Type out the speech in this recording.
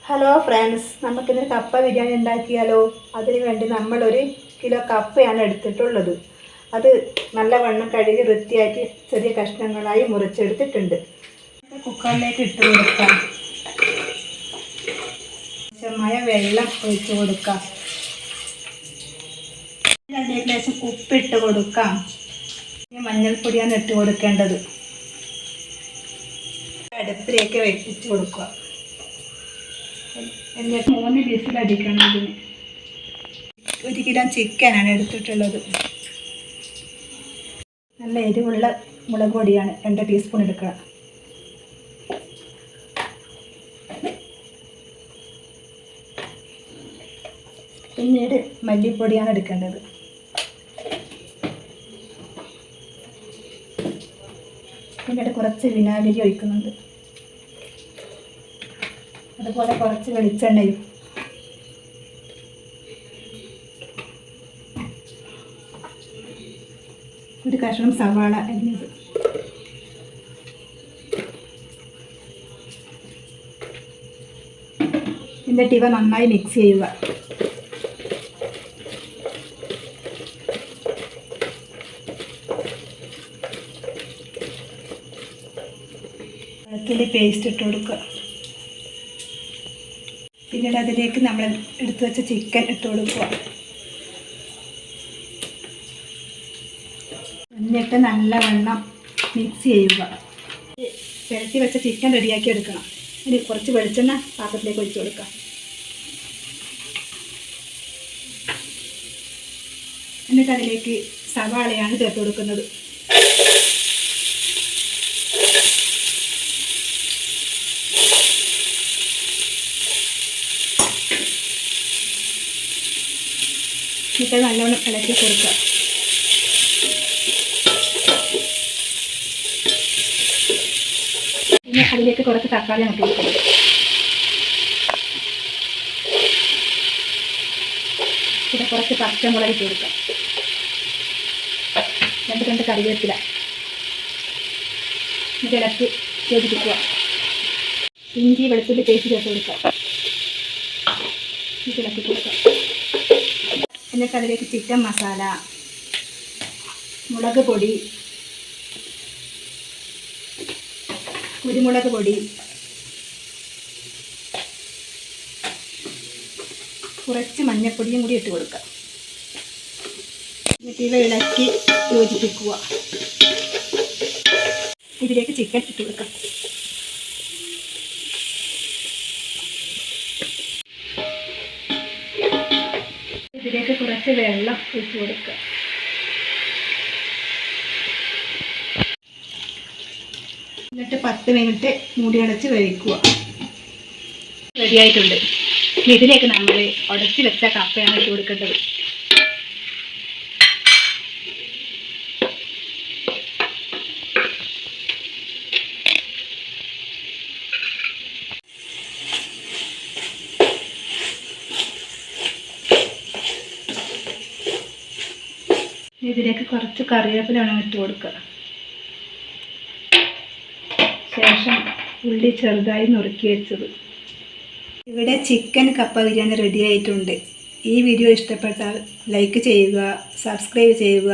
Hello friends, നമുക്കിന്ന് കപ്പ ബിരിയാണി ഉണ്ടാക്കിയാലോ? അതിനു വേണ്ടി നമ്മളൊരു കിലോ കപ്പയാണ് എടുത്തിട്ടുള്ളത്. അത് നല്ലവണ്ണം കഴുകി വൃത്തിയാക്കി ചെറിയ കഷ്ണങ്ങളായി മുറിച്ചെടുത്തിട്ടുണ്ട്. കുക്കറിലേക്ക് ഇട്ട് കൊടുക്കാം. ആവശ്യമായ വെള്ളം ഒഴിച്ചു കൊടുക്കാം. അതിലേക്ക് ലേശം ഉപ്പിട്ട് കൊടുക്കാം. മഞ്ഞൾപ്പൊടിയാണ് ഇട്ട് കൊടുക്കേണ്ടത്. അടുപ്പിലേക്ക് വെച്ച് കൊടുക്കുക. എന്നിട്ട് 3 വിസിലടിക്കണം. ഇതിന് 1 കിലോ ചിക്കനാണ് എടുത്തിട്ടുള്ളത്. നല്ല എരിവുള്ള മുളക് പൊടിയാണ് 2 ടീസ്പൂൺ എടുക്കുക. പിന്നീട് മല്ലിപ്പൊടിയാണ് എടുക്കേണ്ടത്. പിന്നീട് കുറച്ച് വിനാഗിരി ഒഴിക്കുന്നുണ്ട്. അതുപോലെ കുറച്ച് വെളിച്ചെണ്ണയും. ഒരു കഷ്ണം സവാള അരിഞ്ഞത്. എന്നിട്ട് ഇവ നന്നായി മിക്സ് ചെയ്യുക. വെളുത്തുള്ളി പേസ്റ്റ് ഇട്ട് കൊടുക്കുക. പിന്നീട് അതിലേക്ക് നമ്മൾ എടുത്തു വെച്ച ചിക്കൻ ഇട്ട് കൊടുക്കുക. എന്നിട്ട് നല്ലവണ്ണം മിക്സ് ചെയ്യുക. പുരട്ടി വെച്ച ചിക്കൻ റെഡിയാക്കി എടുക്കണം. ഇനി കുറച്ച് വെളിച്ചെണ്ണ പാത്രത്തിലേക്ക് ഒഴിച്ചു കൊടുക്കുക. എന്നിട്ട് അതിലേക്ക് സവാളയാണ് ചേർത്ത് കൊടുക്കുന്നത്. എന്നിട്ട് നല്ലോണം ഇളക്കി കൊടുക്കുക. പിന്നെ അതിലേക്ക് കുറച്ച് തക്കാളി നട്ട് കൊടുക്കുക. പിന്നെ കുറച്ച് പച്ചമുളക് ഇട്ട് കൊടുക്കുക. 2 കറിവേപ്പില. എന്നിട്ട് ഇളക്കി യോജിപ്പിക്കുക. ഇഞ്ചി വെളുത്തുള്ളി പേസ്റ്റ് ചേർത്ത് കൊടുക്കുക. എന്നിട്ട് ഇളക്കി കൊടുക്കുക. എന്നിട്ട് അതിലേക്ക് ചിക്കൻ മസാല, മുളക് പൊടി, കുരുമുളക് പൊടി, കുറച്ച് മഞ്ഞൾപ്പൊടിയും കൂടി ഇട്ട് കൊടുക്കുക. എന്നിട്ട് ഇവ ഇളക്കി യോജിപ്പിക്കുക. ഇതിലേക്ക് ചിക്കൻ ഇട്ട് കൊടുക്കുക. ഇതിലേക്ക് കുറച്ച് വെള്ളം ഒഴിച്ച് കൊടുക്കുക. എന്നിട്ട് 10 മിനിറ്റ് മൂടി അടച്ച് വേവിക്കുക. റെഡിയായിട്ടുണ്ട്. ഇതിലേക്ക് നമ്മൾ ഉടച്ച് വെച്ച കപ്പയാണ് ഇട്ട് കൊടുക്കേണ്ടത്. ഇതിലേക്ക് കുറച്ച് കറിവേപ്പില ഇട്ട് കൊടുക്കുക. ശേഷം ഉള്ളി ചെറുതായി നുറുക്കി വെച്ചത്. ഇവിടെ ചിക്കൻ കപ്പ ബിരിയാണി റെഡി ആയിട്ടുണ്ട്. ഈ വീഡിയോ ഇഷ്ടപ്പെട്ടാൽ ലൈക്ക് ചെയ്യുക, സബ്സ്ക്രൈബ് ചെയ്യുക.